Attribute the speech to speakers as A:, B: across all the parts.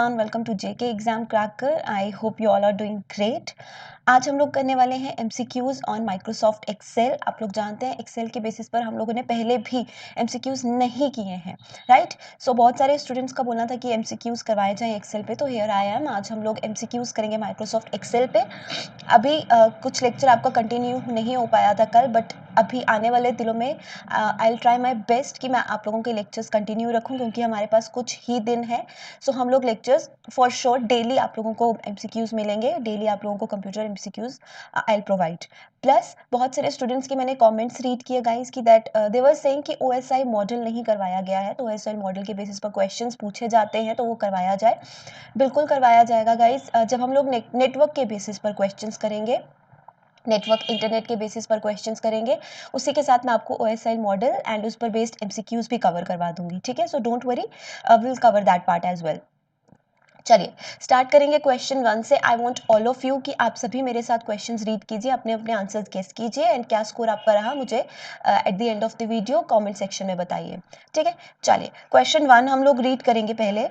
A: Welcome to JK exam cracker. I hope you all are doing great. आज हम लोग करने वाले हैं एमसीक्यूज ऑन माइक्रोसॉफ्ट एक्सेल। आप लोग जानते हैं एक्सेल के बेसिस पर हम लोगों ने पहले भी एमसीक्यूज नहीं किए हैं, राइट। सो बहुत सारे स्टूडेंट्स का बोलना था कि एमसीक्यूज करवाए जाएं एक्सेल पे, तो हियर आई एम। आज हम लोग एमसीक्यूज करेंगे माइक्रोसॉफ्ट एक्सेल पे। अभी कुछ लेक्चर आपका कंटिन्यू नहीं हो पाया था कल, बट अभी आने वाले दिनों में I will try my best कि मैं आप लोगों के लेक्चर्स कंटिन्यू रखूं, क्योंकि हमारे पास कुछ ही दिन है। सो हम लोग लेक्चर्स फॉर श्योर डेली आप लोगों को एमसीक्यूज मिलेंगे, डेली आप लोगों को computer MCQs I will provide. Plus बहुत सारे स्टूडेंट्स के मैंने कमेंट्स रीड किए गाइस कि दैट दे वर सेइंग कि ओएसआई मॉडल नहीं करवाया गया है, तो ओएसआई मॉडल के बेसिस पर क्वेश्चंस पूछे जाते हैं तो वो करवाया जाए। बिल्कुल करवाया जाएगा गाइस। जब हम लोग नेटवर्क के बेसिस पर क्वेश्चंस करेंगे, नेटवर्क इंटरनेट के बेसिस पर क्वेश्चंस करेंगे, उसी के साथ मैं आपको ओएसआई मॉडल एंड उस पर बेस्ड एमसीक्यूज भी कवर करवा दूंगी, ठीक है। So don't worry, will cover that part as well. चलिए स्टार्ट करेंगे क्वेश्चन 1 से। I want all of you कि आप सभी मेरे साथ क्वेश्चंस रीड कीजिए, अपने अपने आंसर्स गेस कीजिए एंड क्या स्कोर आपका रहा मुझे at the end of the video comment section में बताइए, ठीक है। चलिए क्वेश्चन 1 हम लोग रीड करेंगे पहले।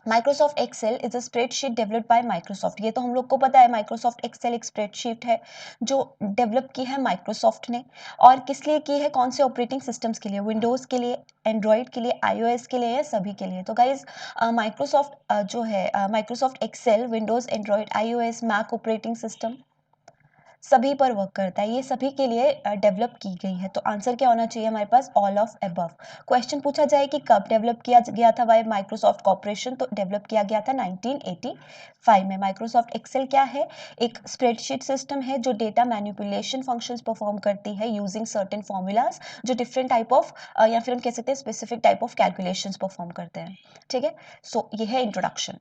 A: Microsoft Excel is a spreadsheet developed by Microsoft. ये तो हम लोग को पता है, माइक्रोसॉफ्ट एक्सेल एक स्प्रेडशीट है जो डेवलप की है माइक्रोसॉफ्ट ने। और किस लिए की है, कौन से ऑपरेटिंग सिस्टम्स के लिए, विंडोज़ के लिए, एंड्रॉयड के लिए, आईओएस के लिए, या सभी के लिए। तो गाइज माइक्रोसॉफ्ट जो है Microsoft Excel Windows, Android, iOS, Mac operating system सभी पर वर्क करता है, ये सभी के लिए डेवलप की गई है। तो आंसर क्या होना चाहिए हमारे पास, ऑल ऑफ अबव। क्वेश्चन पूछा जाए कि कब डेवलप किया गया था बाय माइक्रोसॉफ्ट कॉर्पोरेशन, तो डेवलप किया गया था 1985 में। माइक्रोसॉफ्ट एक्सेल क्या है, एक स्प्रेडशीट सिस्टम है जो डेटा मैनिपुलेशन फंक्शंस परफॉर्म करती है यूजिंग सर्टेन फॉर्मूलाज, जो डिफरेंट टाइप ऑफ या फिर हम कह सकते हैं specific type of calculations perform करते हैं, ठीक है। सो ये है इंट्रोडक्शन।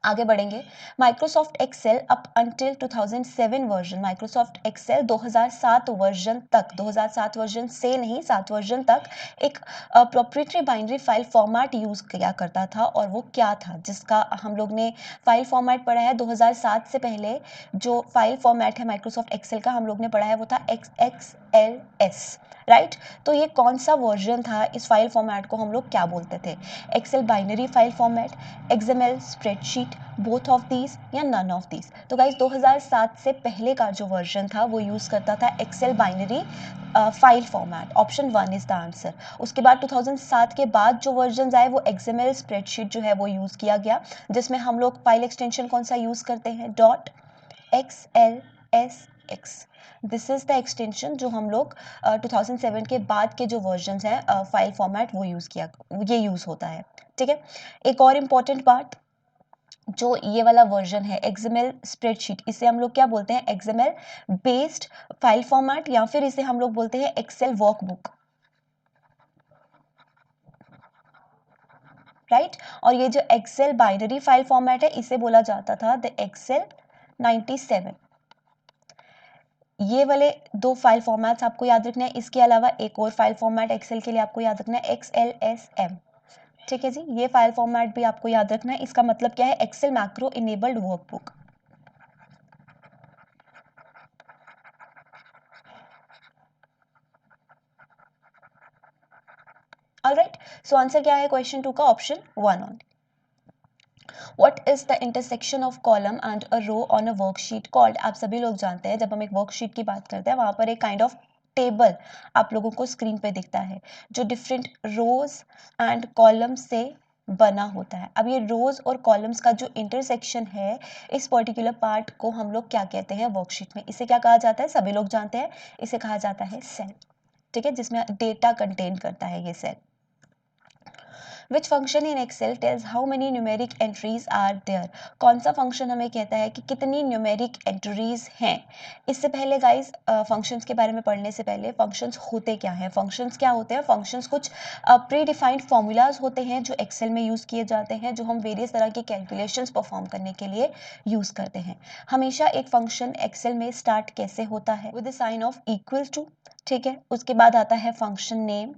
A: आगे बढ़ेंगे। Microsoft Excel up until 2007 version, Microsoft Excel 2007 version तक, 2007 वर्जन से नहीं 7 वर्जन तक एक proprietary binary file format use किया करता था। और वो क्या था जिसका हम लोग ने फाइल फॉर्मेट पढ़ा है 2007 से पहले, जो फाइल फॉर्मेट है माइक्रोसॉफ्ट एक्सेल का हम लोग ने पढ़ा है वो था XXLS, राइट। तो ये कौन सा वर्जन था, इस फाइल फॉर्मेट को हम लोग क्या बोलते थे, Excel binary file format, XML spreadsheet, both of these या नन ऑफ दीज। तो गाइज 2007 से पहले का जो वर्जन था वो यूज करता था Excel binary file format. Option 1 is the answer. उसके बाद 2007 के बाद जो वर्जन आए वो XML स्प्रेडशीट जो है वो यूज किया गया, जिसमें हम लोग फाइल एक्सटेंशन कौन सा यूज करते हैं, .xlsx। This is the extension जो हम लोग 2007 के बाद के जो वर्जन हैं फाइल फॉर्मेट वो ये यूज होता है, ठीक है। एक और इम्पॉर्टेंट पार्ट, जो ये वाला वर्जन है XML स्प्रेडशीट, इसे हम लोग क्या बोलते हैं, XML बेस्ड फाइल फॉर्मेट, या फिर इसे हम लोग बोलते हैं एक्सेल वर्कबुक, राइट। और ये जो एक्सेल बाइनरी फाइल फॉर्मेट है इसे बोला जाता था द एक्सेल 97। ये वाले दो फाइल फॉर्मेट्स आपको याद रखना है। इसके अलावा एक और फाइल फॉर्मेट एक्सेल के लिए आपको याद रखना है, XLSM, ठीक है जी। ये फाइल फॉर्मेट भी आपको याद रखना है। इसका मतलब क्या है, Excel macro enabled workbook. Alright, so answer क्या है क्वेश्चन 2 का, option 1 on. What is the intersection of column and a row on a worksheet called? आप सभी लोग जानते हैं जब हम एक वर्कशीट की बात करते हैं वहां पर एक काइंड ऑफ टेबल आप लोगों को स्क्रीन पे दिखता है जो डिफरेंट रोज एंड कॉलम से बना होता है। अब ये रोज और कॉलम्स का जो इंटरसेक्शन है, इस पर्टिकुलर पार्ट को हम लोग क्या कहते हैं वर्कशीट में, इसे क्या कहा जाता है, सभी लोग जानते हैं, इसे कहा जाता है सेल, ठीक है, जिसमें डेटा कंटेन करता है ये cell. Which function in Excel tells how many numeric entries are there? कौन सा फंक्शन हमें कहता है कि कितनी न्यूमेरिक एंट्रीज हैं। इससे पहले गाइस, फंक्शंस के बारे में पढ़ने से पहले, फंक्शंस होते क्या हैं, फंक्शंस क्या होते हैं, फंक्शंस कुछ प्री डिफाइंड फॉर्मूलाज होते हैं जो एक्सेल में यूज़ किए जाते हैं, जो हम वेरियस तरह की कैलकुलेशंस परफॉर्म करने के लिए यूज़ करते हैं। हमेशा एक फंक्शन एक्सेल में स्टार्ट कैसे होता है, with the sign of equal to, ठीक है। उसके बाद आता है फंक्शन नेम,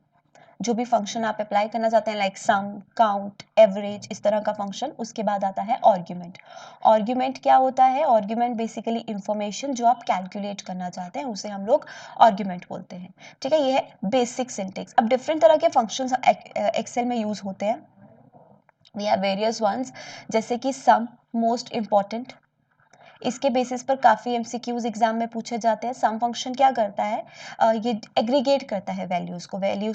A: जो भी फंक्शन आप अप्लाई करना चाहते हैं, लाइक सम, काउंट, एवरेज, इस तरह का फंक्शन। उसके बाद आता है आर्ग्यूमेंट। आर्ग्यूमेंट क्या होता है, आर्ग्यूमेंट बेसिकली इंफॉर्मेशन जो आप कैलकुलेट करना चाहते हैं उसे हम लोग आर्ग्यूमेंट बोलते हैं, ठीक है। ये है बेसिक सिंटेक्स। अब डिफरेंट तरह के फंक्शंस एक्सेल में यूज होते हैं, वी हैव वेरियस वंस, जैसे कि सम, मोस्ट इम्पॉर्टेंट। इसके बेसिस पर काफ़ी एमसीक्यूज एग्जाम में पूछे जाते हैं। सम फंक्शन क्या करता है, ये एग्रीगेट करता है वैल्यूज़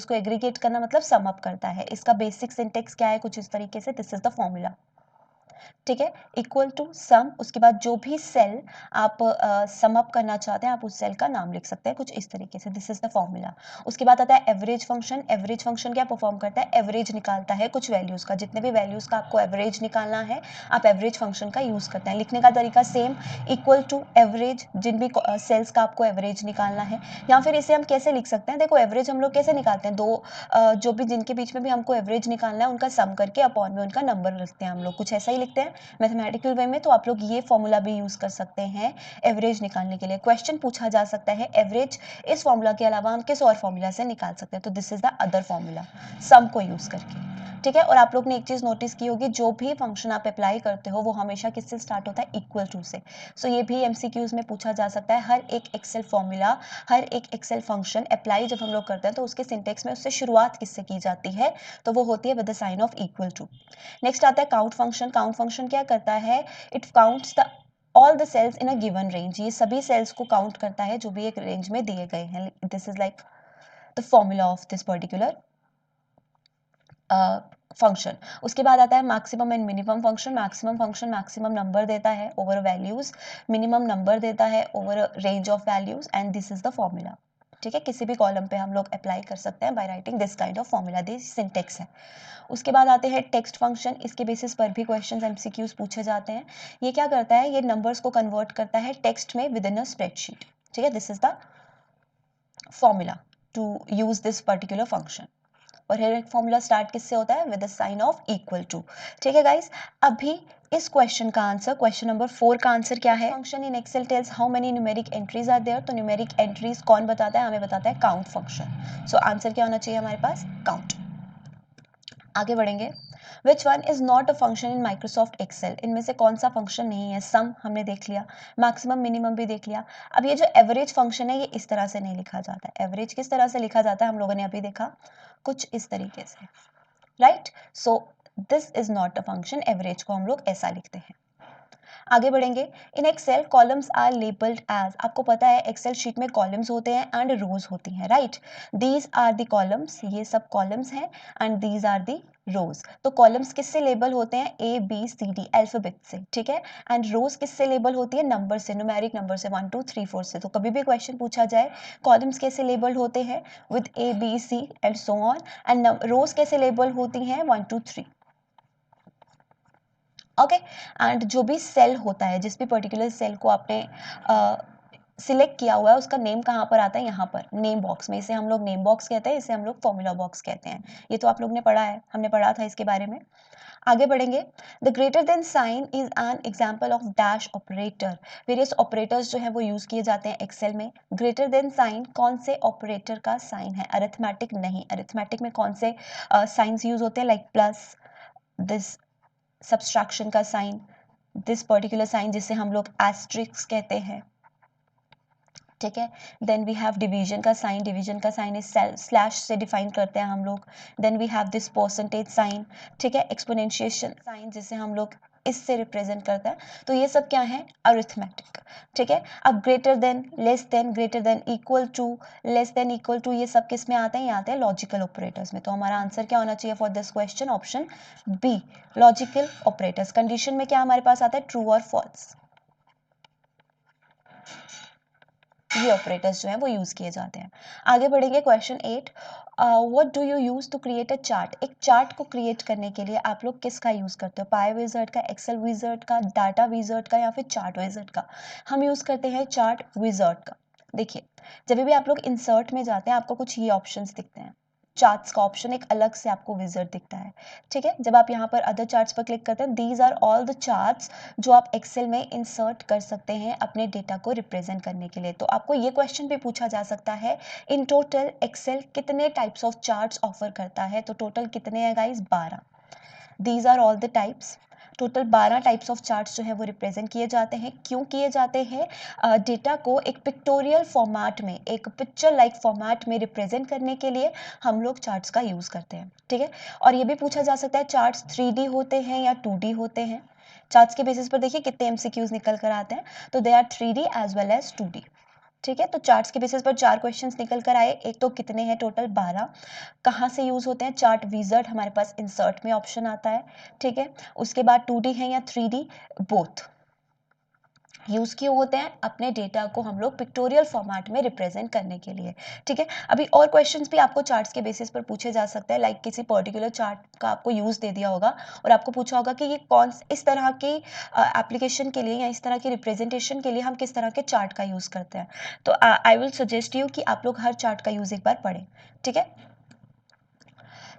A: को एग्रीगेट करना मतलब सम अप करता है। इसका बेसिक सिंटेक्स क्या है, कुछ इस तरीके से, दिस इज द फॉर्मूला, ठीक है, इक्वल टू सम, उसके बाद जो भी सेल आप सम अप करना चाहते हैं आप उस सेल का नाम लिख सकते हैं कुछ इस तरीके से, दिस इज द फॉर्मूला। उसके बाद आता है एवरेज फंक्शन। एवरेज फंक्शन क्या परफॉर्म करता है, एवरेज निकालता है कुछ वैल्यूज का, जितने भी वैल्यूज का आपको एवरेज निकालना है आप एवरेज फंक्शन का यूज करते हैं। लिखने का तरीका सेम, इक्वल टू एवरेज, जिन भी सेल्स का आपको एवरेज निकालना है। या फिर इसे हम कैसे लिख सकते हैं, देखो एवरेज हम लोग कैसे निकालते हैं, दो जो भी जिनके बीच में भी हमको एवरेज निकालना है उनका सम करके अपॉन में उनका नंबर लिखते हैं, हम लोग कुछ ऐसा ही लिखते हैं मैथमेटिकल वे में। तो आप लोग ये फॉर्मूला भी यूज कर सकते हैं एवरेज निकालने के लिए। क्वेश्चन पूछा जा सकता है एवरेज इस फॉर्मूला के अलावा हम किस और फॉर्मूला से निकाल सकते हैं, तो this is the other formula, sum को यूज करके, ठीक है। और आप लोग ने एक चीज नोटिस की होगी, जो भी फंक्शन आप अप्लाई करते हो वो हमेशा किससे स्टार्ट होता है, इक्वल टू से। सो ये भी एमसीक्यूज में पूछा जा सकता है। हर एक एक्सेल फॉर्मूला, हर एक एक्सेल फंक्शन अप्लाई जब हम लोग करते हैं तो उसके सिंटेक्स में उससे शुरुआत किससे की जाती है, तो वो होती है with the sign of equal to. Next आता है काउंट फंक्शन। काउंट फंक्शन क्या करता है, it counts the all the cells in a given range. ये सभी सेल्स को काउंट करता है जो भी एक रेंज में दिए गए हैं। This is like the formula of this particular function. उसके बाद आता है maximum and minimum function. Maximum function maximum number देता है ओवर वैल्यूज, मिनिमम नंबर देता है over range of values, and this is the formula, ठीक है। किसी भी कॉलम पे हम लोग अप्लाई कर सकते हैं by writing this kind of formula, this syntax है। उसके बाद आते हैं टेक्स्ट फंक्शन। इसके बेसिस पर भी क्वेश्चंस एमसीक्यूज पूछे जाते हैं। ये क्या करता है, ये नंबर्स को कन्वर्ट करता है टेक्स्ट में विद इन अ स्प्रेडशीट, ठीक है। This is the formula to use this particular function. और हर एक फॉर्मूला स्टार्ट किससे होता है, with the sign of equal to, ठीक है गाइस। अभी इस क्वेश्चन का आंसर, क्वेश्चन नंबर 4 का आंसर क्या है, function in Excel tells how many numeric entries are there. तो न्यूमेरिक एंट्रीज कौन बताता है, हमें बताता है काउंट फंक्शन। सो आंसर क्या होना चाहिए हमारे पास, काउंट। आगे बढ़ेंगे, which one is not a function in Microsoft Excel. इनमें से कौन सा फंक्शन नहीं है, सम हमने देख लिया, मैक्सिमम मिनिमम भी देख लिया। अब ये जो एवरेज फंक्शन है ये इस तरह से नहीं लिखा जाता है। एवरेज किस तरह से लिखा जाता है हम लोगों ने अभी देखा, कुछ इस तरीके से, right. So this is not a function, average को हम लोग ऐसा लिखते हैं। आगे बढ़ेंगे, in Excel columns are labelled as. आपको पता है एक्सेल शीट में कॉलम्स होते हैं एंड रोज होती हैं, right. These are the columns, ये सब कॉलम्स हैं, and these are the rows. तो कॉलम्स किससे लेबल होते हैं, A B C D alphabet से, ठीक है। एंड रोज किससे लेबल होती है, नंबर से, न्यूमेरिक नंबर से, 1 2 3 4 से। तो कभी भी क्वेश्चन पूछा जाए कॉलम्स कैसे लेबल होते हैं, with A B C and so on, and rows कैसे लेबल होती हैं, 1 2 3, ओके। एंड जो भी सेल होता है, जिस भी पर्टिकुलर सेल को आपने सिलेक्ट किया हुआ है उसका नेम कहाँ पर आता है, यहाँ पर नेम बॉक्स में। इसे हम लोग नेम बॉक्स कहते हैं, इसे हम लोग फॉर्मूला बॉक्स कहते हैं। ये तो आप लोग ने पढ़ा है, हमने पढ़ा था इसके बारे में। आगे बढ़ेंगे, the greater than sign is an example of dash operator. Various operators जो है वो यूज किए जाते हैं एक्सेल में। ग्रेटर देन साइन कौन से ऑपरेटर का साइन है, अरिथमेटिक नहीं। अरिथमेटिक में कौन से साइंस यूज होते हैं, लाइक प्लस, दिस सब्सट्रैक्शन का साइन, दिस पर्टिकुलर साइन जिसे हम लोग एस्ट्रिक्स कहते हैं, ठीक है। देन वी हैव डिवीजन का साइन, डिवीजन का साइन इस स्लैश से डिफाइन करते हैं हम लोग। Then we have this percentage sign, ठीक है। एक्सपोनेंशिएशन साइन जिसे हम लोग इससे रिप्रेजेंट करते हैं। तो ये सब क्या है, अरिथमेटिक, ठीक है। अब greater than, less than, greater than, equal to, less than, equal to, ये सब किस में आते हैं, ये आते हैं लॉजिकल ऑपरेटर्स में। तो हमारा आंसर क्या होना चाहिए for this question, option B, logical operators. Condition में क्या हमारे पास आता है, ट्रू और फॉल्स, ये ऑपरेटर्स जो है वो यूज किए जाते हैं। आगे बढ़ेंगे, question 8, what do you use to create a chart. एक चार्ट को क्रिएट करने के लिए आप लोग किसका यूज करते हो, पाई विजर्ड का, एक्सेल विजर्ड का, डाटा विजर्ड का, या फिर चार्ट विजर्ड का। हम यूज करते हैं चार्ट विजर्ड का। देखिए, जब भी आप लोग इंसर्ट में जाते हैं आपको कुछ ये ऑप्शंस दिखते हैं, चार्ट्स का ऑप्शन एक अलग से आपको विजर्ड दिखता है, ठीक है। जब आप यहाँ पर अदर चार्ट्स पर क्लिक करते हैं, these are all the charts जो आप एक्सेल में इंसर्ट कर सकते हैं अपने डेटा को रिप्रेजेंट करने के लिए। तो आपको ये क्वेश्चन भी पूछा जा सकता है, इन टोटल एक्सेल कितने टाइप्स ऑफ चार्ट्स ऑफर करता है, तो टोटल कितने हैं guys, 12। These are all the types. Total 12 types of charts जो है वो रिप्रेजेंट किए जाते हैं। क्यों किए जाते हैं? डेटा को एक पिक्टोरियल फॉर्मेट में, एक पिक्चर लाइक फॉर्मेट में रिप्रेजेंट करने के लिए हम लोग चार्ट्स का यूज़ करते हैं, ठीक है। और ये भी पूछा जा सकता है चार्ट्स 3D होते हैं या 2D होते हैं। चार्ट्स के बेसिस पर देखिए कितने MCQs निकल कर आते हैं, तो they are 3D as well as 2D, ठीक है। तो चार्ट्स के बेसिस पर 4 क्वेश्चंस निकल कर आए। एक तो कितने हैं? टोटल 12। कहाँ से यूज होते हैं? चार्ट विजार्ड हमारे पास इंसर्ट में ऑप्शन आता है, ठीक है। उसके बाद 2D है या 3D, बोथ। यूज क्यों होते हैं? अपने डेटा को हम लोग पिक्टोरियल फॉर्मेट में रिप्रेजेंट करने के लिए, ठीक है। अभी और क्वेश्चंस भी आपको चार्ट्स के बेसिस पर पूछे जा सकते हैं, लाइक किसी पर्टिकुलर चार्ट का आपको यूज दे दिया होगा और आपको पूछा होगा कि ये कौन इस तरह की एप्लीकेशन के लिए या इस तरह की रिप्रेजेंटेशन के लिए हम किस तरह के चार्ट का यूज करते हैं। तो आई विल सजेस्ट यू कि आप लोग हर चार्ट का यूज एक बार पढ़ें, ठीक है।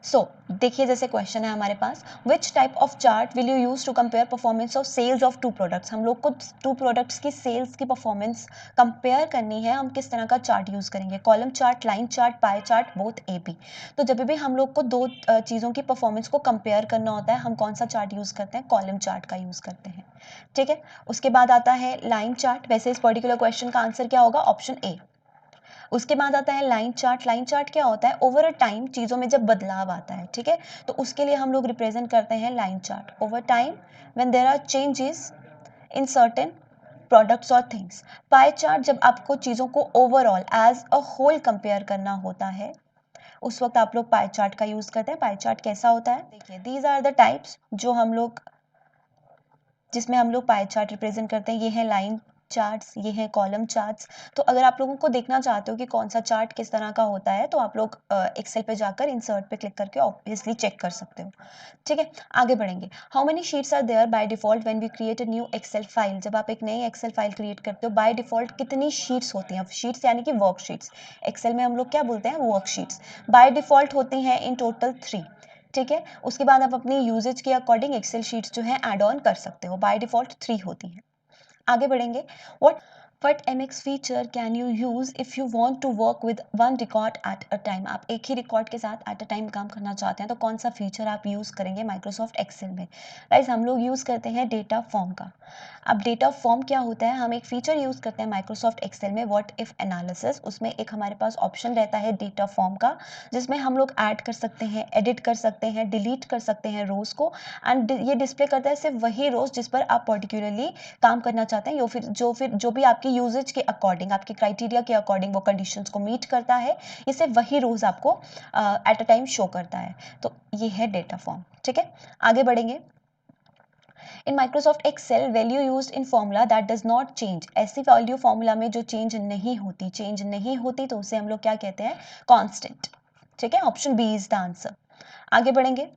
A: सो देखिए, जैसे क्वेश्चन है हमारे पास, which type of chart will you use to compare performance of sales of 2 products. हम लोग को 2 प्रोडक्ट्स की सेल्स की परफॉर्मेंस कंपेयर करनी है, हम किस तरह का चार्ट यूज करेंगे? Column chart, line chart, pie chart, both AB। तो जब भी हम लोग को दो चीज़ों की परफॉर्मेंस को कंपेयर करना होता है, हम कौन सा चार्ट यूज करते हैं? कॉलम चार्ट का यूज करते हैं, ठीक है। उसके बाद आता है लाइन चार्ट। वैसे इस पर्टिकुलर क्वेश्चन का आंसर क्या होगा? Option A। उसके बाद आता है लाइन चार्ट। लाइन चार्ट क्या होता है? ओवर अ टाइम चीज़ों में जब बदलाव आता है, ठीक है, तो उसके लिए हम लोग रिप्रेजेंट करते हैं line chart. Over time when there are changes in certain products और थिंग्स। पाई चार्ट जब आपको चीज़ों को overall as a whole compare करना होता है, उस वक्त आप लोग पाई चार्ट का यूज करते हैं। पाई चार्ट कैसा होता है? देखिए, दीज आर द टाइप्स जो हम लोग, जिसमें हम लोग पाई चार्ट रिप्रेजेंट करते हैं। ये है लाइन चार्ट्स, ये है कॉलम चार्ट्स। तो अगर आप लोगों को देखना चाहते हो कि कौन सा चार्ट किस तरह का होता है, तो आप लोग एक्सेल पे जाकर इंसर्ट पे क्लिक करके ऑब्वियसली चेक कर सकते हो, ठीक है। आगे बढ़ेंगे। How many sheets are there by default when we create a new Excel file. जब आप एक नई एक्सेल फाइल क्रिएट करते हो, बाय डिफॉल्ट कितनी शीट्स होती हैं? शीट्स यानी कि वर्कशीट्स। एक्सेल में हम लोग क्या बोलते हैं? वर्कशीट्स। बाय डिफॉल्ट होती हैं इन टोटल 3, ठीक है। उसके बाद आप अपनी यूजेज के अकॉर्डिंग एक्सेल शीट्स जो है ऐड ऑन कर सकते हो। बाय डिफॉल्ट 3 होती हैं। आगे बढ़ेंगे। What MX feature can you use if you want to work with one record at a time। आप एक ही रिकॉर्ड के साथ एट अ टाइम काम करना चाहते हैं, तो कौन सा फीचर आप यूज़ करेंगे माइक्रोसॉफ्ट एक्सेल में? गाइस, हम लोग यूज़ करते हैं डेटा फॉर्म का। अब डेटा फॉर्म क्या होता है? हम एक फीचर यूज़ करते हैं माइक्रोसॉफ्ट एक्सेल में, व्हाट इफ एनालिसिस। उसमें एक हमारे पास ऑप्शन रहता है डेटा फॉर्म का, जिसमें हम लोग ऐड कर सकते हैं, एडिट कर सकते हैं, डिलीट कर सकते हैं रोज़ को। एंड ये डिस्प्ले करता है सिर्फ वही रोज़ जिस पर आप पर्टिकुलरली काम करना चाहते हैं, या फिर जो भी आपकी यूजेज के अकॉर्डिंग, आपके क्राइटेरिया के अकॉर्डिंग वो कंडीशंस को मीट करता है। ये सिर्फ वही रोज आपको एट अ टाइम शो करता है। तो ये है डेटा फॉर्म, ठीक है। आगे बढ़ेंगे। In Microsoft Excel, value used in formula that does not change. ऐसी वैल्यू फॉर्मूला में जो चेंज नहीं होती, तो उसे हम लोग क्या कहते हैं? कांस्टेंट, ठीक है। Option B is the answer. आगे बढ़ेंगे।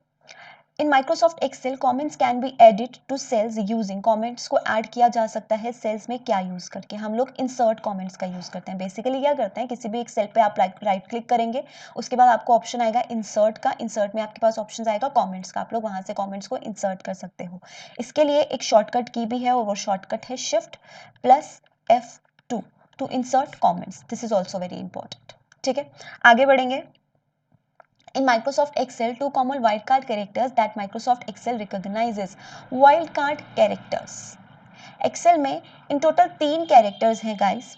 A: In Microsoft Excel, comments can be edit to cells using. Comments को ऐड किया जा सकता है सेल्स में क्या यूज करके? हम लोग इंसर्ट कमेंट्स का यूज करते हैं। बेसिकली क्या करते हैं, किसी भी एक सेल पे आप राइट क्लिक करेंगे, उसके बाद आपको ऑप्शन आएगा इंसर्ट का। इंसर्ट में आपके पास ऑप्शन आएगा कमेंट्स का, आप लोग वहां से कमेंट्स को इंसर्ट कर सकते हो। इसके लिए एक शॉर्टकट की भी है, और वो शॉर्टकट है Shift+F2 to insert comments. This is also very important, ठीक है। आगे बढ़ेंगे। In Microsoft Excel, two common wildcard characters that Microsoft Excel recognizes। Wildcard characters Excel में इन टोटल 3 कैरेक्टर्स हैं गाइस,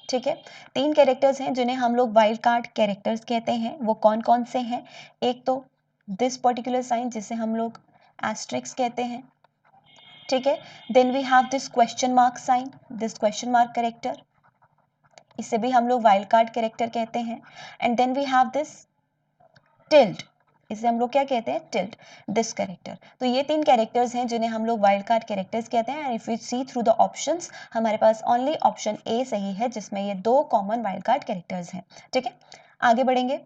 A: ठीक है। 3 कैरेक्टर्स हैं जिन्हें हम लोग वाइल्ड कार्ड कैरेक्टर्स कहते हैं। वो कौन कौन से हैं? एक तो दिस पर्टिकुलर साइन, जिसे हम लोग एस्ट्रिक्स कहते हैं, ठीक है। Then we have this question mark sign, this question mark character, इसे भी हम लोग वाइल्ड कार्ड कैरेक्टर कहते हैं। And then we have this tilde, इसे हम लोग क्या कहते हैं? Tilde, this character. तो ये 3 कैरेक्टर्स हैं जिन्हें हम लोग वाइल्ड कार्ड कैरेक्टर्स कहते हैं। And if you see through the options, हमारे पास ओनली ऑप्शन ए सही है, जिसमें ये 2 कॉमन वाइल्ड कार्ड कैरेक्टर्स हैं, ठीक है। आगे बढ़ेंगे।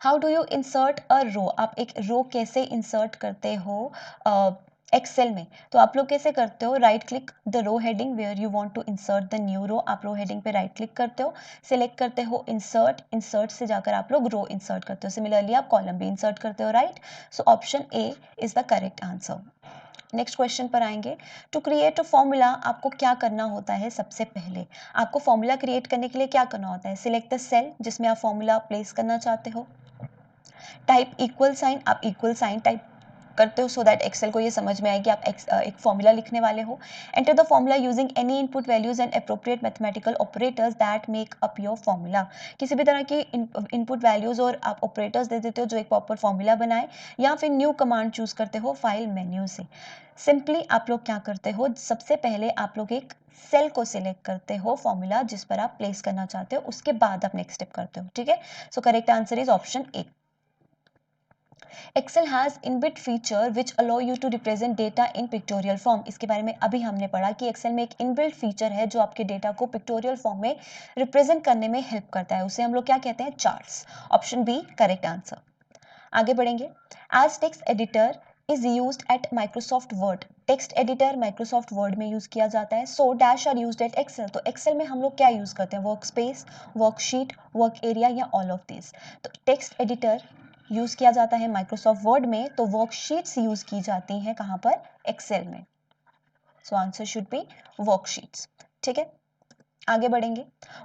A: How do you insert a row. आप एक रो कैसे इंसर्ट करते हो एक्सेल में? तो आप लोग कैसे करते हो? Right click the row heading where you want to insert the new row. आप रो हेडिंग पे राइट क्लिक करते हो, सिलेक्ट करते हो इंसर्ट, इंसर्ट से जाकर आप लोग रो इंसर्ट करते हो। सिमिलरली आप कॉलम भी इंसर्ट करते हो, right. So option A is the correct answer. Next question पर आएंगे। टू क्रिएट अ फॉर्मूला, आपको क्या करना होता है? सबसे पहले आपको फॉर्मूला क्रिएट करने के लिए क्या करना होता है? सिलेक्ट द सेल जिसमें आप फॉर्मूला प्लेस करना चाहते हो, टाइप इक्वल साइन, आप इक्वल साइन टाइप करते हो सो दैट एक्सेल को ये समझ में आए कि आप एक फॉर्मूला लिखने वाले हो। Enter the formula using any input values and appropriate mathematical operators that make up your formula. किसी भी तरह की इनपुट वैल्यूज और आप ऑपरेटर्स दे देते हो जो एक प्रॉपर फॉर्मूला बनाए, या फिर न्यू कमांड चूज करते हो फाइल मेन्यू से। सिंपली आप लोग क्या करते हो, सबसे पहले आप लोग एक सेल को सिलेक्ट करते हो फॉर्मूला जिस पर आप प्लेस करना चाहते हो, उसके बाद आप नेक्स्ट स्टेप करते हो, ठीक है। So correct answer is option A. Excel has inbuilt feature which allow you to represent data in pictorial form। इसके बारे में अभी हमने पढ़ा कि Excel में एक इनबिल्ट फीचर है जो आपके डेटा को पिक्टोरियल फॉर्म में रिप्रेजेंट करने में हेल्प करता है, उसे हम लोग क्या कहते हैं, charts. Option B correct answer. आगे बढ़ेंगे। As text editor is used at Microsoft Word. Text editor Microsoft Word में यूज किया जाता है। So dash are used at Excel. तो एक्सेल में हम लोग क्या यूज करते हैं, work space, worksheet, work area or all of this. तो टेक्स्ट एडिटर यूज किया जाता है माइक्रोसॉफ्ट वर्ड में, तो वर्कशीट्स यूज की जाती हैं कहां पर, एक्सेल में। So answer should be worksheets, ठीक है। आगे बढ़ेंगे।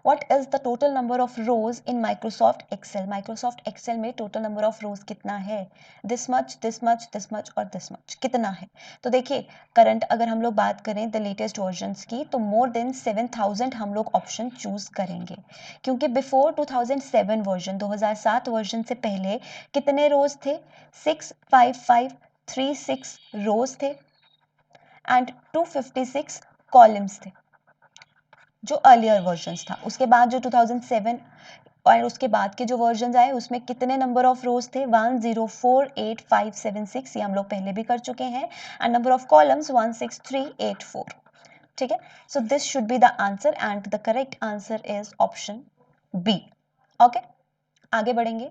A: What is the total number of rows in Microsoft Excel. Microsoft Excel में टोटल नंबर ऑफ रोज कितना है, this much, this much, this much और दिस मच, कितना है। तो देखिए करंट अगर हम लोग बात करें द लेटेस्ट वर्जन्स की, तो मोर देन 7000 हम लोग ऑप्शन चूज करेंगे, क्योंकि बिफोर 2007 वर्जन, 2007 वर्जन से पहले कितने रोज थे, 65536 रोज थे एंड 256 कॉलम्स थे जो अर्लियर वर्जन्स था। उसके बाद जो 2007 और उसके बाद के जो वर्जन आए उसमें कितने नंबर ऑफ रोज थे, 104856, ये हम लोग पहले भी कर चुके हैं, एंड नंबर ऑफ कॉलम्स 16384, ठीक है। So this should be the answer and the correct answer is option B. Okay, आगे बढ़ेंगे।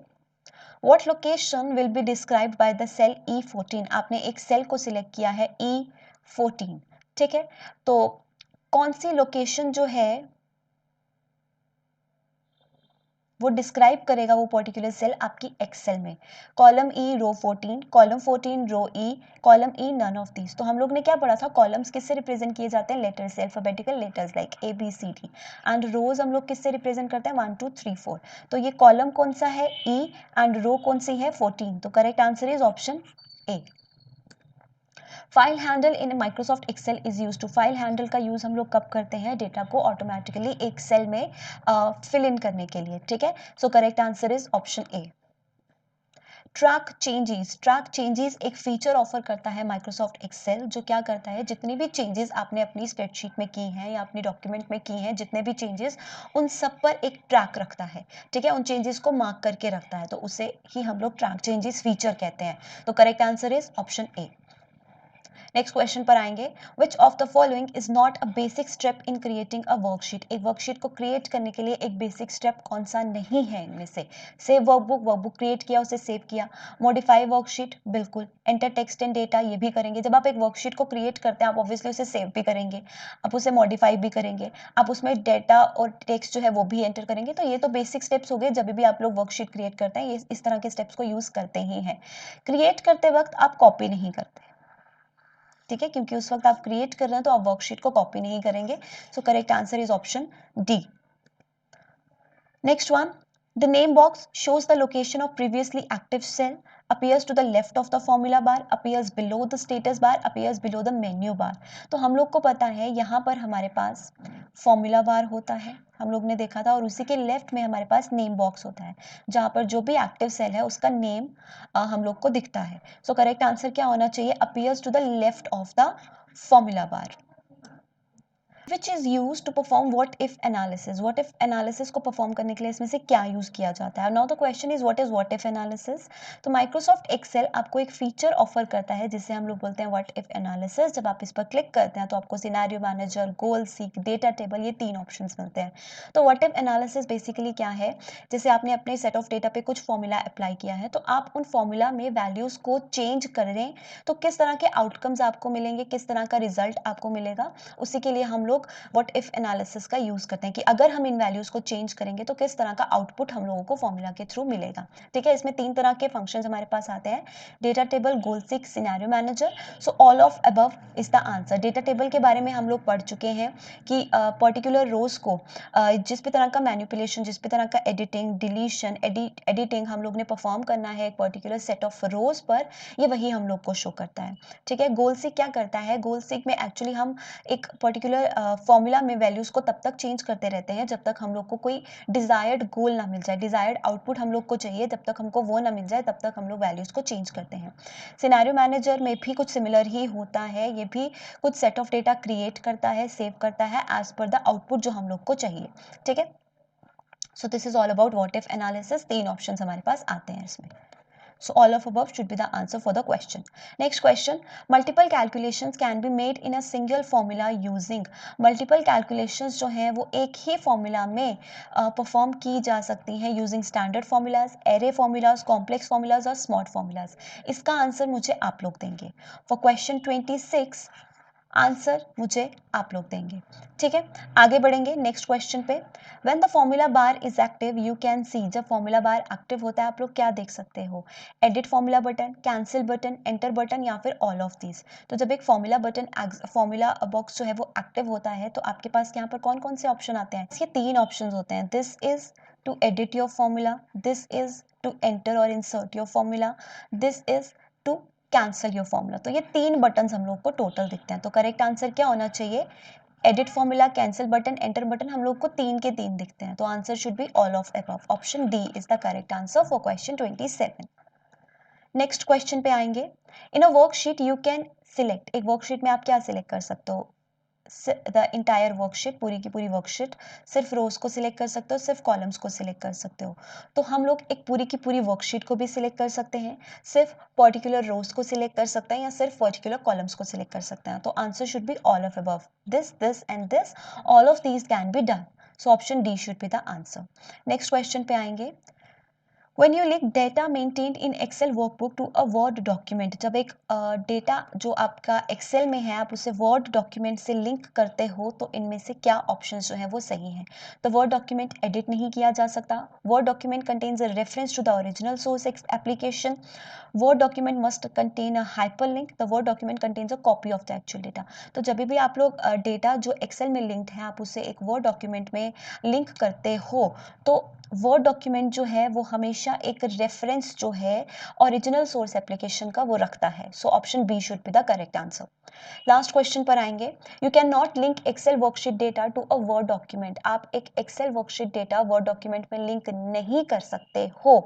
A: What location will be described by the cell E14। आपने एक सेल को सिलेक्ट किया है E14, ठीक है। तो कौन सी लोकेशन जो है वो डिस्क्राइब करेगा वो पर्टिकुलर सेल आपकी एक्सेल में, column E row 14, column 14 row E, column E none of these. तो हम लोग ने क्या पढ़ा था, कॉलम्स किससे रिप्रेजेंट किए जाते हैं, लेटर्स से, alphabetical letters like A B C D, and rows हम लोग किससे रिप्रेजेंट करते हैं, 1 2 3 4। तो ये कॉलम कौन सा है, ई, एंड रो कौन सी है, 14। तो correct answer is option A. File handle in Microsoft Excel is use to. File handle का यूज हम लोग कब करते हैं, डेटा को ऑटोमेटिकली एक सेल में फिल इन करने के लिए, ठीक है। So correct answer is option A. Track changes. Track changes एक फीचर ऑफर करता है माइक्रोसॉफ्ट एक्सेल, जो क्या करता है, जितनी भी चेंजेस आपने अपनी स्प्रेडशीट में की हैं या अपनी डॉक्यूमेंट में की हैं, जितने भी चेंजेस, उन सब पर एक ट्रैक रखता है, ठीक है, उन चेंजेस को मार्क करके रखता है, तो उसे ही हम लोग ट्रैक चेंजेस फीचर कहते हैं। तो correct answer is option A. Next question पर आएंगे। Which of the following is not a basic step in creating a worksheet. एक वर्कशीट को क्रिएट करने के लिए एक बेसिक स्टेप कौन सा नहीं है इनमें से, सेव वर्कबुक, वर्कबुक क्रिएट किया उसे सेव किया, मॉडिफाई वर्कशीट बिल्कुल, एंटर टेक्स्ट एंड डेटा ये भी करेंगे। जब आप एक वर्कशीट को क्रिएट करते हैं आप ऑब्वियसली उसे सेव भी करेंगे, आप उसे मॉडिफाई भी करेंगे, आप उसमें डेटा और टेक्स्ट जो है वो भी एंटर करेंगे। तो ये तो बेसिक स्टेप्स हो गए, जब भी आप लोग वर्कशीट क्रिएट करते हैं ये इस तरह के स्टेप्स को यूज करते ही हैं। क्रिएट करते वक्त आप कॉपी नहीं करते, ठीक है, क्योंकि उस वक्त आप क्रिएट कर रहे हैं तो आप वर्कशीट को कॉपी नहीं करेंगे। So correct answer is option D. Next one, the name box shows the location of previously active cell, appears to the left of the formula bar, appears below the status bar, appears below the menu bar। तो हम लोग को पता है यहाँ पर हमारे पास formula bar होता है, हम लोग ने देखा था, और उसी के लेफ्ट में हमारे पास नेम बॉक्स होता है जहाँ पर जो भी एक्टिव सेल है उसका नेम हम लोग को दिखता है। सो करेक्ट आंसर क्या होना चाहिए, appears to the left of the formula bar, which is used to perform what if analysis। what if analysis को perform करने के लिए इसमें से क्या यूज किया जाता है। now the question is what is what if analysis। तो Microsoft Excel आपको एक फीचर ऑफर करता है जिसे हम लोग बोलते हैं what if analysis। जब आप इस पर क्लिक करते हैं तो आपको सिनेरियो मैनेजर, गोल सीक, डेटा टेबल, ये 3 ऑप्शंस मिलते हैं। तो what if analysis बेसिकली क्या है, जैसे आपने अपने सेट ऑफ डेटा पे कुछ फॉर्मूला अप्लाई किया है तो आप उन फॉर्मूला में वैल्यूज को चेंज करें तो किस तरह के आउटकम्स आपको मिलेंगे, किस तरह का रिजल्ट आपको मिलेगा, उसी के लिए हम लोग लोग व्हाट इफ एनालिसिस का यूज करते हैं कि अगर हम इन वैल्यूज को चेंज करेंगे तो किस तरह का आउटपुट हम लोगों को फॉर्मूला के थ्रू मिलेगा। ठीक है, इसमें 3 तरह के फंक्शंस हमारे पास आते हैं, data table, goal seek, scenario manager. So all of above is the answer. Data table के बारे में हम लोग पढ़ चुके हैं कि पर्टिकुलर रोज को जिस भी तरह का मैनिपुलेशन, जिस भी तरह का एडिटिंग, डिलीशन, एडिटिंग हम लोग ने परफॉर्म करना है एक पर्टिकुलर सेट ऑफ रोज पर, ये वही हम लोग को शो करता है। ठीक है, गोल सीक क्या करता है, गोल सीक में एक्चुअली हम एक पर्टिकुलर फॉर्मूला में वैल्यूज को तब तक चेंज करते रहते हैं जब तक हम लोग को कोई डिजायर्ड गोल ना मिल जाए, डिजायर्ड आउटपुट हम लोग को चाहिए, जब तक हमको वो ना मिल जाए तब तक हम लोग वैल्यूज को चेंज करते हैं। सिनेरियो मैनेजर में भी कुछ सिमिलर ही होता है, ये भी कुछ सेट ऑफ डेटा क्रिएट करता है, सेव करता है एज पर द आउटपुट जो हम लोग को चाहिए। ठीक है, so this is all about what if analysis. 3 options हमारे पास आते हैं इसमें। So all of above should be the answer for the question. Next question, multiple calculations can be made in a single formula using, multiple calculations जो हैं वो एक ही formula में perform की जा सकती हैं using standard formulas, array formulas, complex formulas और smart formulas। इसका आंसर मुझे आप लोग देंगे। For question 26 आंसर मुझे आप लोग देंगे। ठीक है, आगे बढ़ेंगे नेक्स्ट क्वेश्चन पे। When the formula bar is active you can see, जब फॉर्मूला बार एक्टिव होता है आप लोग क्या देख सकते हो, edit formula button, cancel button, enter button या फिर ऑल ऑफ दीज। तो जब एक फॉर्मूला बटन, फॉर्मूला बॉक्स जो है वो एक्टिव होता है तो आपके पास यहाँ पर कौन कौन से ऑप्शन आते हैं, इसके 3 ऑप्शन होते हैं। This is to edit your formula, this is to enter और insert your formula, this is to cancel your formula. तो ये 3 बटन हम लोग को टोटल दिखते हैं। तो करेक्ट आंसर क्या होना चाहिए, edit formula, cancel button, enter button हम लोग को 3 के 3 दिखते हैं। तो answer should be all of above. Option D is the correct answer for question 27। Next question पे आएंगे। In a worksheet you can select, एक वर्कशीट में आप क्या सिलेक्ट कर सकते हो, द इंटायर वर्कशीट, पूरी की पूरी वर्कशीट, सिर्फ रोज को सिलेक्ट कर सकते हो, सिर्फ कॉलम्स को सिलेक्ट कर सकते हो। तो हम लोग एक पूरी की पूरी वर्कशीट को भी सिलेक्ट कर सकते हैं, सिर्फ पर्टिकुलर रोज को सिलेक्ट कर सकते हैं या सिर्फ पर्टिकुलर कॉलम्स को सिलेक्ट कर सकते हैं। तो answer should be all of above, this and this, all of these can be done. So option D should be the answer. Next question पे आएंगे। When you link data maintained in Excel workbook to a Word document, जब एक data जो आपका Excel में है आप उसे Word document से लिंक करते हो तो इनमें से क्या ऑप्शंस जो है वो सही हैं। तो Word document एडिट नहीं किया जा सकता, Word document contains a reference to the original source application, Word document must contain a hyperlink, the Word document contains a copy of the actual data। तो जब भी आप लोग डेटा जो Excel में लिंक्ड है आप उसे एक Word document में लिंक करते हो तो वर्ड डॉक्यूमेंट जो है वो हमेशा एक रेफरेंस जो है ओरिजिनल सोर्स एप्लीकेशन का वो रखता है। So option B should be the correct answer. Last question पर आएंगे। You can not link Excel worksheet data to a Word document, आप एक Excel worksheet data Word document में लिंक नहीं कर सकते हो।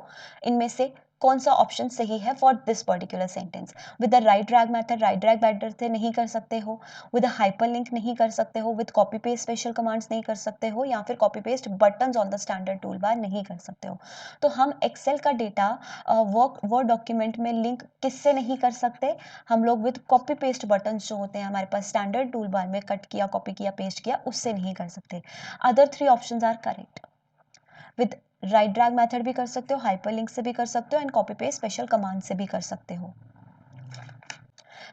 A: इनमें से कौन सा ऑप्शन सही है for this particular sentence, with the right drag method, right drag method से नहीं कर सकते हो, विद हाइपरलिंक नहीं कर सकते हो, with copy paste special commands नहीं कर सकते हो, या फिर copy paste buttons on the standard tool bar नहीं कर सकते हो। तो हम एक्सेल का डेटा वर्ड डॉक्यूमेंट में लिंक किससे नहीं कर सकते, हम लोग विद कॉपी पेस्ट बटन्स जो होते हैं हमारे पास स्टैंडर्ड टूल बार में, कट किया, कॉपी किया, पेस्ट किया, उससे नहीं कर सकते। Other 3 options are correct. With right drag method भी कर सकते हो, हाइपरलिंक से भी कर सकते हो and copy paste special command से भी कर सकते हो।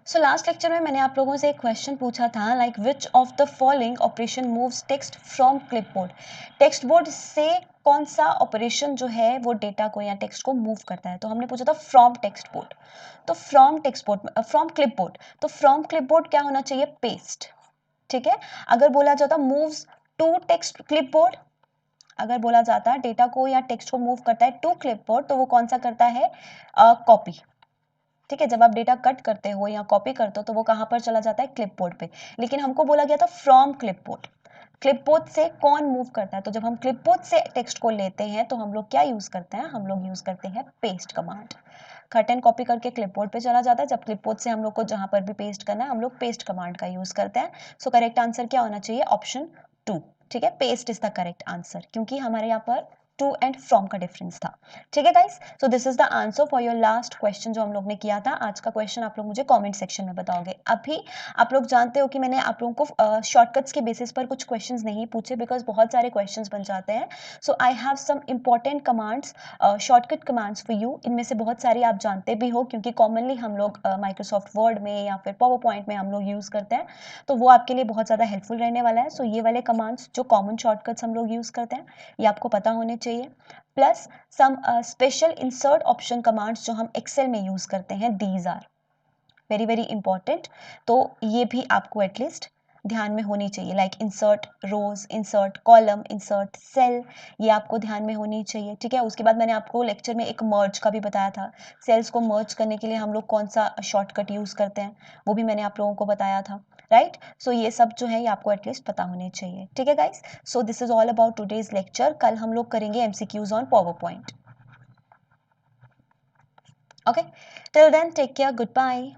A: सो लास्ट लेक्चर में मैंने आप लोगों से एक क्वेश्चन पूछा था like which of the following operation moves text from clipboard, text board से कौन सा ऑपरेशन जो है वो डेटा को या टेक्स्ट को मूव करता है। तो हमने पूछा था फ्रॉम टेक्स्ट बोर्ड, तो from text board, from clipboard, तो फ्रॉम क्लिपबोर्ड क्या होना चाहिए, पेस्ट। ठीक है, अगर बोला जाता मूव्स टू टेक्स्ट क्लिपबोर्ड, अगर बोला जाता डेटा को या टेक्स्ट को मूव करता है टू क्लिपबोर्ड तो वो कौन सा करता है, कॉपी। ठीक है, जब आप डेटा कट करते हो या कॉपी करते हो तो वो कहां पर चला जाता है, क्लिपबोर्ड पे। लेकिन हमको बोला गया था फ्रॉम क्लिपबोर्ड, क्लिपबोर्ड से कौन मूव करता है। तो जब हम क्लिपबोर्ड से टेक्स्ट को लेते हैं तो हम लोग क्या यूज करते हैं, हम लोग यूज करते हैं paste command. Cut and copy करके क्लिपबोर्ड पे चला जाता है, जब क्लिपबोर्ड से हम लोग को जहां पर भी पेस्ट करना है हम लोग पेस्ट कमांड का यूज करते हैं। सो करेक्ट आंसर क्या होना चाहिए, ऑप्शन 2। ठीक है, paste is the correct answer, क्योंकि हमारे यहाँ पर टू एंड फ्रॉम का डिफरेंस था। ठीक है guys, so this is the answer for your last question जो हम लोग ने किया था। आज का क्वेश्चन आप लोग मुझे कमेंट सेक्शन में बताओगे। अभी आप लोग जानते हो कि मैंने आप लोगों को शॉर्टकट्स के बेसिस पर कुछ क्वेश्चंस नहीं पूछे बिकॉज बहुत सारे क्वेश्चंस बन जाते हैं। So I have some important commands, shortcut commands for you. इनमें से बहुत सारी आप जानते भी हो क्योंकि कॉमनली हम लोग माइक्रोसॉफ्ट वर्ड में या फिर पावर पॉइंट में हम लोग यूज़ करते हैं, तो वो आपके लिए बहुत ज़्यादा हेल्पफुल रहने वाला है। सो ये वाले कमांड्स जो कॉमन शॉर्टकट्स हम लोग यूज़ करते हैं ये आपको पता होने चाहिए। Plus some special insert option commands जो हम एक्सेल में यूज़ करते हैं, these are very very important. तो ये भी आपको एटलीस्ट ध्यान में होनी चाहिए, like insert rows, insert column, insert cell, ये आपको ध्यान में होनी चाहिए। ठीक है, उसके बाद मैंने आपको लेक्चर में एक मर्ज का भी बताया था। सेल्स को मर्ज करने के लिए हम लोग कौन सा शॉर्टकट यूज़ करते हैं वो भी मैंने आप लोगों को बताया था, राइट। सो ये सब जो है ये आपको एटलीस्ट पता होने चाहिए। ठीक है guys, so this is all about today's lecture. कल हम लोग करेंगे MCQs on PowerPoint. Okay, till then take care, good bye.